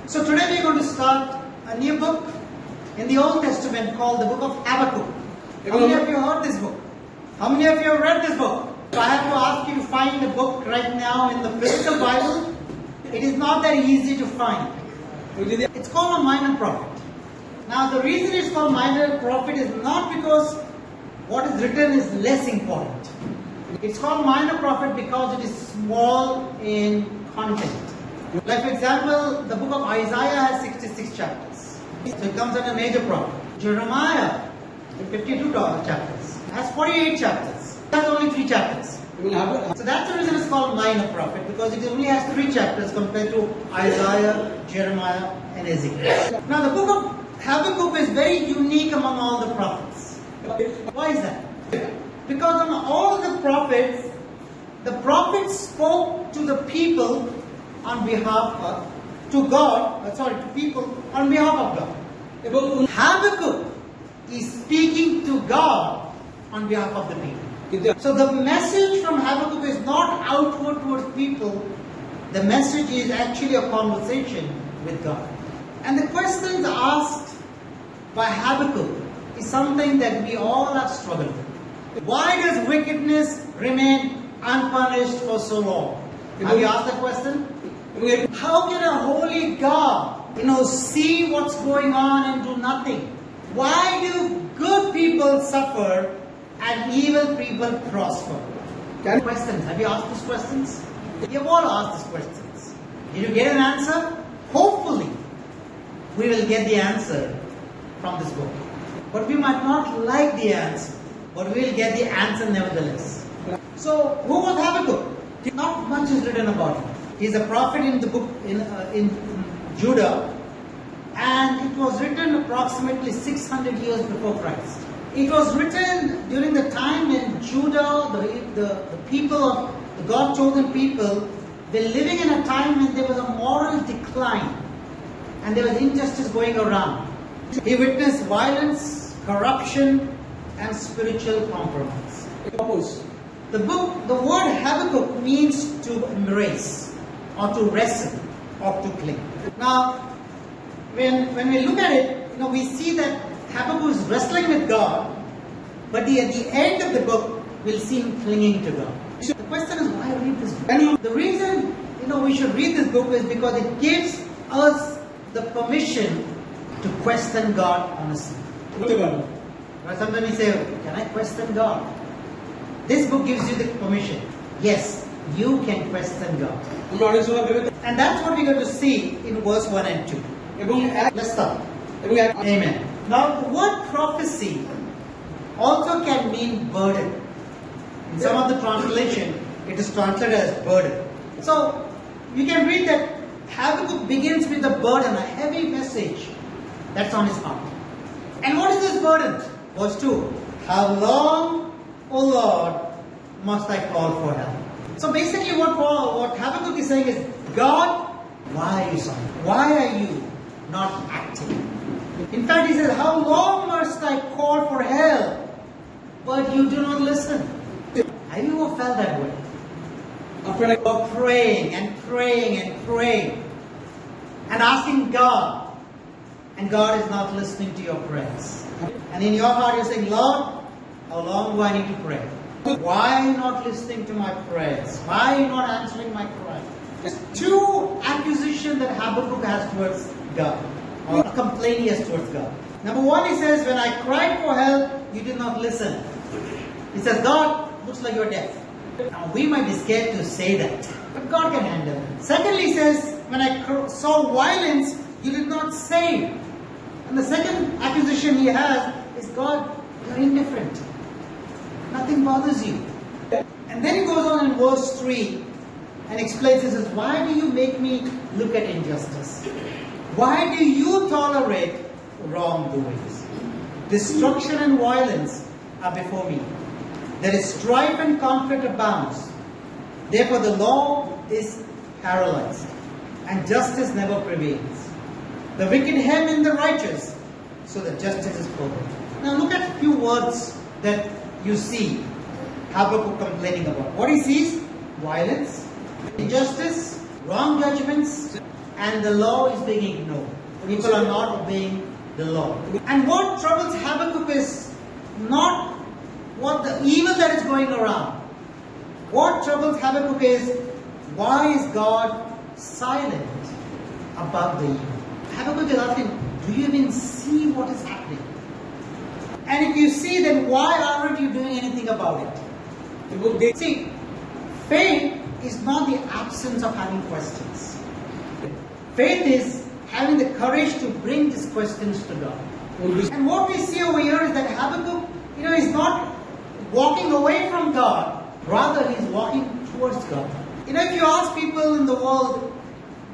So today we are going to start a new book in the Old Testament called the book of Habakkuk. How many of you heard this book? How many of you have read this book? So I have to ask you to find the book right now in the physical Bible. It is not that easy to find. It's called a minor prophet. Now the reason it's called minor prophet is not because what is written is less important. It's called minor prophet because it is small in content. Like for example, the book of Isaiah has 66 chapters. So it comes under major prophet. Jeremiah, 52 chapters, has 48 chapters. It has only 3 chapters. So that's the reason it's called minor prophet, because it only has 3 chapters compared to Isaiah, Jeremiah and Ezekiel. Now the book of Habakkuk is very unique among all the prophets. Why is that? Because on all the prophets spoke to the people on behalf of, to people on behalf of God. Habakkuk is speaking to God on behalf of the people. So the message from Habakkuk is not outward towards people. The message is actually a conversation with God. And the questions asked by Habakkuk is something that we all have struggled with. Why does wickedness remain unpunished for so long? Have you asked that question? How can a holy God, see what's going on and do nothing? Why do good people suffer and evil people prosper? Questions. Have you asked these questions? You have all asked these questions. Did you get an answer? Hopefully, we will get the answer from this book. But we might not like the answer, but we will get the answer nevertheless. So, who was Habakkuk? Not much is written about him. He is a prophet in the book in Judah, and it was written approximately 600 years before Christ. It was written during the time when Judah, the people of the God-chosen people, were living in a time when there was a moral decline and there was injustice going around. He witnessed violence, corruption, and spiritual compromise. The word Habakkuk means to embrace, or to wrestle, or to cling. Now, when we look at it, we see that Habakkuk is wrestling with God, but at the end of the book, we'll see him clinging to God. The question is, why read this book? The reason we should read this book is because it gives us the permission to question God honestly. Sometimes we say, can I question God? This book gives you the permission. Yes, you can question God. And that's what we're going to see in verse 1 and 2. Let's start. Amen. Now, the word prophecy also can mean burden. In some of the translation, it is translated as burden. So, you can read that Habakkuk begins with a burden, a heavy message that's on his heart. And what is this burden? Verse 2. How long, O Lord, must I call for help? So basically what Habakkuk is saying is, God, why are you silent? Why are you not acting? In fact, he says, how long must I call for help, but you do not listen? Have you ever felt that way? Of praying and praying and praying and asking God, and God is not listening to your prayers. And in your heart you're saying, Lord, how long do I need to pray? Why are you not listening to my prayers? Why are you not answering my cry? There's 2 accusations that Habakkuk has towards God, or a complaint he has towards God. Number 1, he says, when I cried for help, you did not listen. He says, God, looks like you're deaf. Now we might be scared to say that, but God can handle it. Secondly, he says, when I saw violence, you did not save. And the second accusation he has is, God, you're indifferent. Nothing bothers you. And then he goes on in verse 3 and explains, he says, why do you make me look at injustice? Why do you tolerate wrongdoings? Destruction and violence are before me. There is strife and conflict abounds. Therefore the law is paralyzed, and justice never prevails. The wicked hem in the righteous, so that justice is perfect. Now look at a few words that you see Habakkuk complaining about. What he sees? Violence, injustice, wrong judgments, and the law is being ignored. People are not obeying the law. And what troubles Habakkuk is not what the evil that is going around. What troubles Habakkuk is, why is God silent about the evil? Habakkuk is asking, do you even see what is happening? And if you see, then why aren't you doing anything about it? See, faith is not the absence of having questions. Faith is having the courage to bring these questions to God. And what we see over here is that Habakkuk, is not walking away from God, rather he's walking towards God. If you ask people in the world,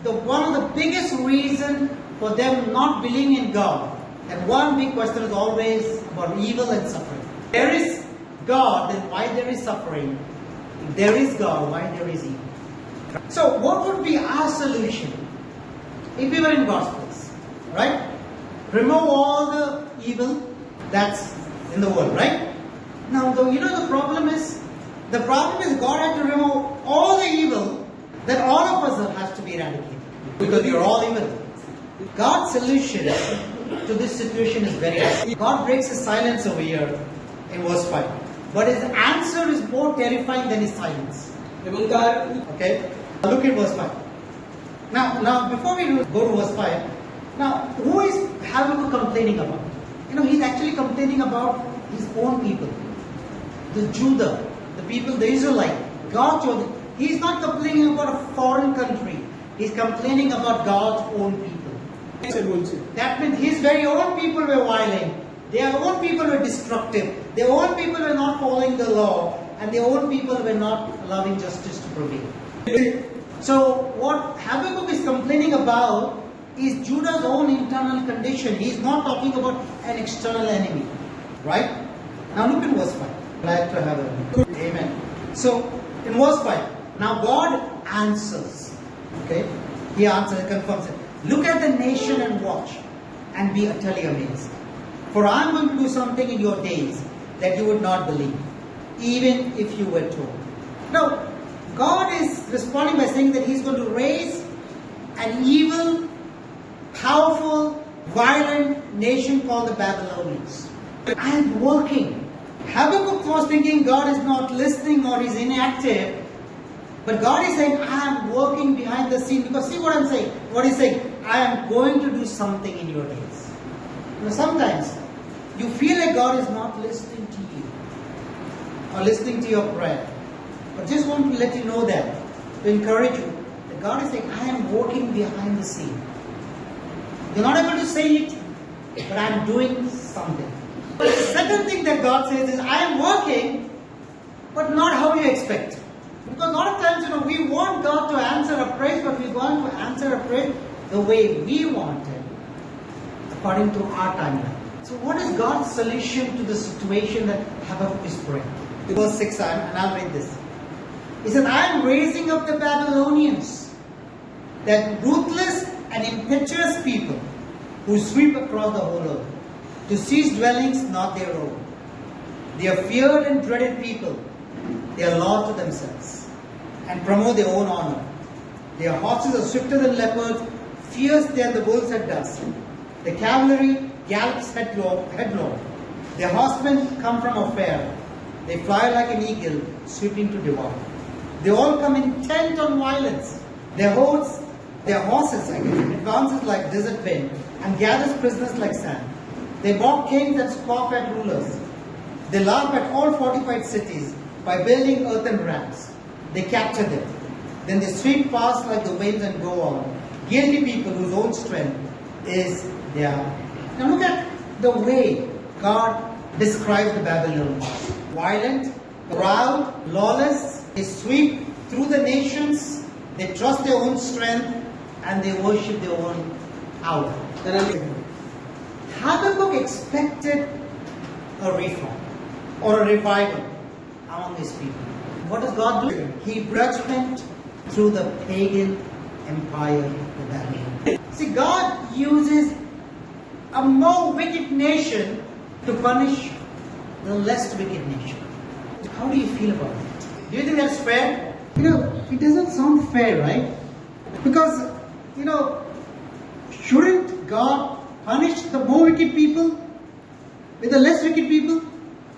one of the biggest reason for them not believing in God, and one big question is always about evil and suffering. If there is God, then why there is suffering? If there is God, why there is evil? So what would be our solution if we were in God's place? Right? Remove all the evil that's in the world, right? Now, the problem is God had to remove all the evil that all of us have to be eradicated. Because we are all evil. God's solution to this situation is very simple. God breaks his silence over here in verse 5. But his answer is more terrifying than his silence. Okay? Look at verse 5. Now, before we go to verse 5, now, who is Habakkuk complaining about? He's actually complaining about his own people. The Judah, the people, the Israelite. God chose them. He's not complaining about a foreign country. He's complaining about God's own people. That means his very own people were violent. Their own people were destructive. Their own people were not following the law. And their own people were not allowing justice to prevail. So what Habakkuk is complaining about is Judah's own internal condition. He's not talking about an external enemy. Right? Now look at verse 5. Glad to have it. Amen. So in verse 5, now God answers. Okay? He answers and confirms it. Look at the nation and watch and be utterly amazed. For I am going to do something in your days that you would not believe, even if you were told. Now, God is responding by saying that He's going to raise an evil, powerful, violent nation called the Babylonians. I am working. Habakkuk was thinking God is not listening or He's inactive. But God is saying, I am working behind the scene. Because see what I'm saying? What He's saying, I am going to do something in your days. Sometimes you feel like God is not listening to you or listening to your prayer. But just want to let you know that, to encourage you, that God is saying, I am working behind the scene. You're not able to say it, but I am doing something. But the second thing that God says is, I am working, but not how you expect. Because a lot of times, we want God to answer a prayer, but we want to answer a prayer the way we want it, according to our timeline. So what is God's solution to the situation that Habakkuk is praying? Verse 6, and I'll read this. He says, I am raising up the Babylonians, that ruthless and impetuous people who sweep across the whole earth, to seize dwellings not their own. They are feared and dreaded people. They are law to themselves and promote their own honor. Their horses are swifter than leopards, fierce than the bulls at dusk. The cavalry gallops headlong. Their horsemen come from afar. They fly like an eagle, sweeping to devour. They all come intent on violence. Their horses advances like desert wind and gathers prisoners like sand. They mock kings and scoff at rulers. They laugh at all fortified cities by building earthen ramps. They capture them. Then they sweep past like the winds and go on. Guilty people whose own strength is their. Now look at the way God describes the Babylonians. Violent, proud, lawless. They sweep through the nations. They trust their own strength and they worship their own power. Habakkuk expected a reform or a revival among his people. What does God do? He judgment through the pagan empire of Babylon. See, God uses a more wicked nation to punish the less wicked nation. How do you feel about it? Do you think that's fair? It doesn't sound fair, right? Because shouldn't God punish the more wicked people with the less wicked people?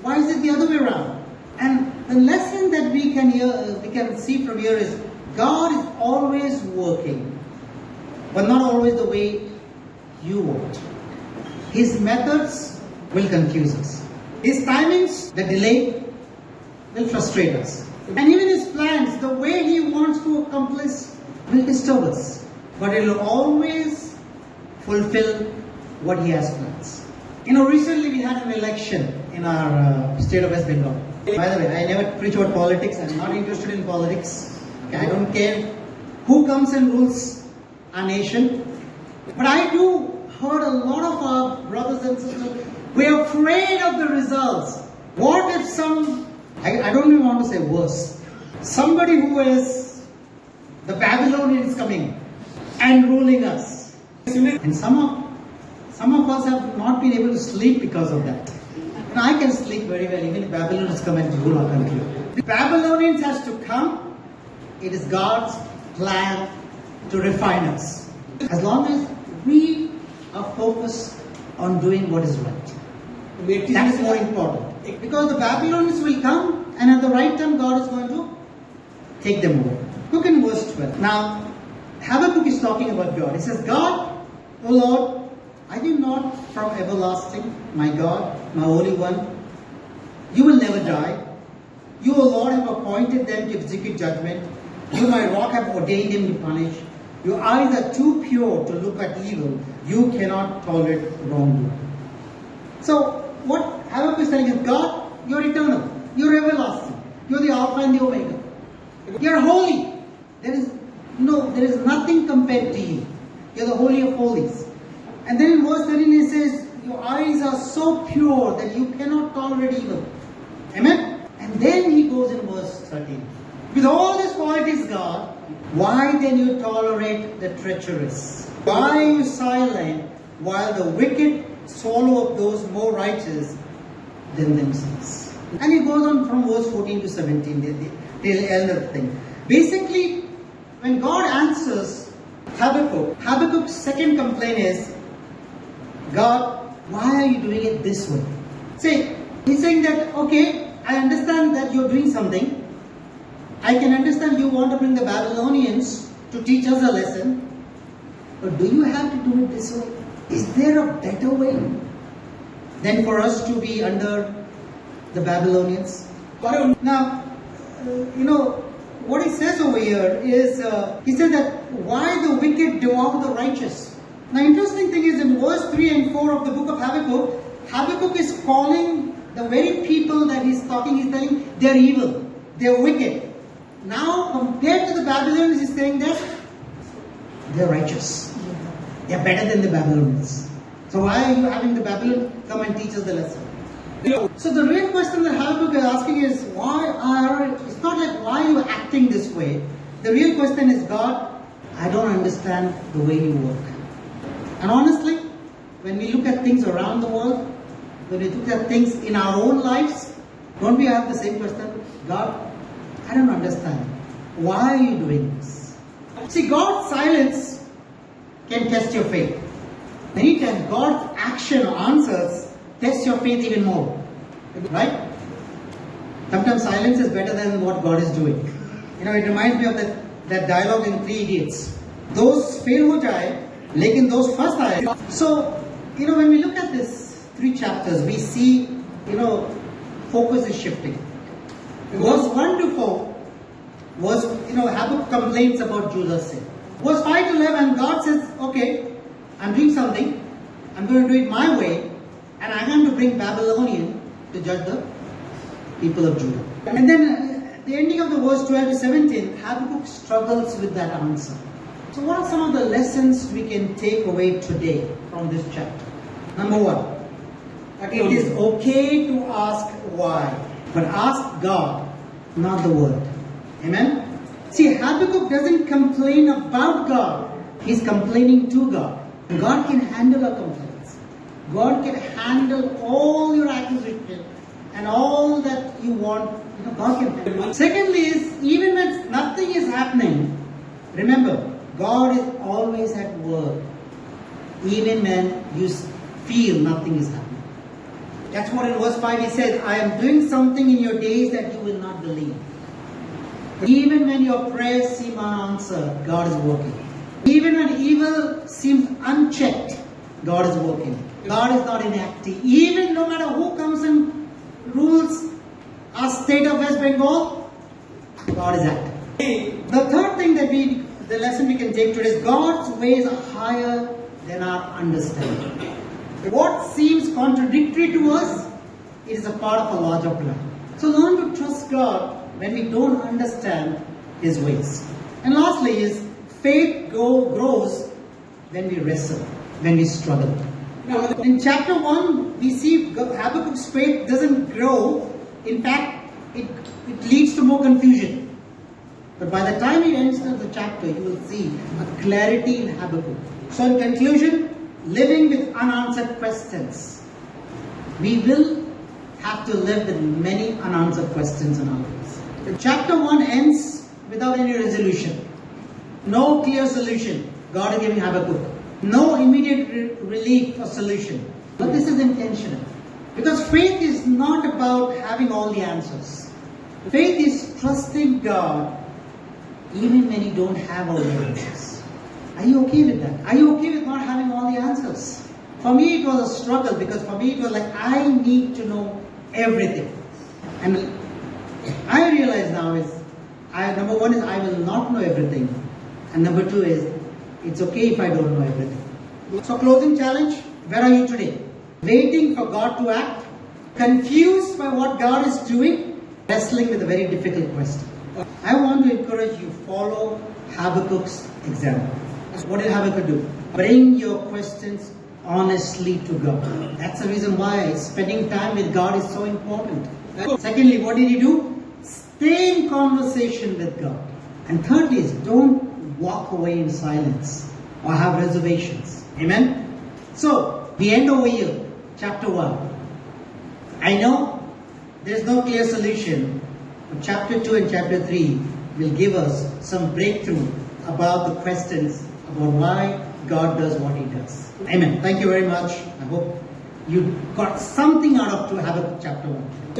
Why is it the other way around? And the lesson that we can see from here is God is always working, but not always the way you want. His methods will confuse us. His timings, the delay, will frustrate us. And even His plans, the way He wants to accomplish, will disturb us. But it will always fulfill what He has plans. Recently we had an election in our state of West Bengal. By the way, I never preach about politics. I'm not interested in politics. I don't care who comes and rules our nation. But I do heard a lot of our brothers and sisters, we're afraid of the results. What if I don't even want to say worse, somebody who is the Babylonians coming and ruling us. And some of us have not been able to sleep because of that. And I can sleep very well even if Babylonians come and rule our country. The Babylonians has to come. It is God's plan to refine us. As long as we are focused on doing what is right. That's more important. Because the Babylonians will come and at the right time God is going to take them over. Look in verse 12. Now, Habakkuk is talking about God. He says, God, O Lord, are you not from everlasting, my God, my Holy One? You will never die. You, O Lord, have appointed them to execute judgment. You, my rock, have ordained them to punish. Your eyes are too pure to look at evil. You cannot tolerate wrongdoing. So, what Habakkuk is telling is, God, you're eternal. You're everlasting. You're the Alpha and the Omega. You're holy. There is nothing compared to you. You're the Holy of Holies. And then in verse 13 he says, your eyes are so pure that you cannot tolerate evil. Amen? And then he goes in verse 13. With all these qualities, God, why then you tolerate the treacherous? Why are you silent while the wicked swallow up those more righteous than themselves? And he goes on from verse 14 to 17, the elder thing. Basically, when God answers Habakkuk's second complaint is, God, why are you doing it this way? See, he's saying that, okay, I understand that you're doing something. I can understand you want to bring the Babylonians to teach us a lesson. But do you have to do it this way? Is there a better way than for us to be under the Babylonians? Now, what he says over here is, he says that why the wicked devour the righteous. Now, interesting thing is in verse 3 and 4 of the book of Habakkuk, Habakkuk is calling the very people that he's talking, he's telling they're evil, they're wicked. Now, compared to the Babylonians, he's saying that they're righteous. They're better than the Babylonians. So why are you having the Babylon come and teach us the lesson? So the real question that Habakkuk is asking is, it's not like why are you acting this way? The real question is, God, I don't understand the way you work. And honestly, when we look at things around the world, when we look at things in our own lives, don't we have the same question? God, I don't understand. Why are you doing this? See, God's silence can test your faith. Many times, God's action or answers test your faith even more. Right? Sometimes silence is better than what God is doing. It reminds me of that dialogue in Three Idiots. Those fail ho jaye, lekin those first aaye. So, when we look at these 3 chapters, we see, focus is shifting. Verse 1 to 4 was, Habakkuk complains about Judah's sin. Verse 5 to 11, God says, okay, I'm doing something. I'm going to do it my way. And I'm going to bring Babylonian to judge the people of Judah. And then at the ending of the verse 12 to 17, Habakkuk struggles with that answer. So what are some of the lessons we can take away today from this chapter? Number 1, it is okay to ask why, but ask God, not the world. Amen? See, Habakkuk doesn't complain about God. He's complaining to God. God can handle our complaints. God can handle all your accusations and all that you want. God can handle. Secondly is, even when nothing is happening, remember, God is always at work, even when you feel nothing is happening. That's what in verse 5 he says, I am doing something in your days that you will not believe. Even when your prayers seem unanswered, God is working. Even when evil seems unchecked, God is working. God is not inactive. Even no matter who comes and rules our state of West Bengal, God is active. The third thing that the lesson we can take today is God's ways are higher than our understanding. What seems contradictory to us, it is a part of a larger plan. So learn to trust God when we don't understand His ways. And lastly is faith grows when we wrestle, when we struggle. Now, in chapter 1, we see Habakkuk's faith doesn't grow. In fact, it leads to more confusion. But by the time he ends the chapter, you will see a clarity in Habakkuk. So in conclusion, living with unanswered questions. We will have to live with many unanswered questions in our lives. Chapter 1 ends without any resolution. No clear solution. God is giving Habakkuk. No immediate relief or solution. But this is intentional. Because faith is not about having all the answers. Faith is trusting God even when you don't have all the answers. Are you okay with that? Are you okay with not having all the answers? For me, it was a struggle because for me, it was like, I need to know everything. And I realize now number one is I will not know everything. And number two is, it's okay if I don't know everything. So closing challenge, where are you today? Waiting for God to act? Confused by what God is doing? Wrestling with a very difficult question. I want to encourage you, follow Habakkuk's example. What did Habakkuk do? Bring your questions honestly to God. That's the reason why spending time with God is so important. Secondly, what did he do? Stay in conversation with God. And thirdly is don't walk away in silence or have reservations. Amen? So, we end over here, chapter 1. I know there's no clear solution, but chapter 2 and chapter 3 will give us some breakthrough about the questions about why God does what He does. Amen. Thank you very much. I hope you got something out of Habakkuk chapter 1.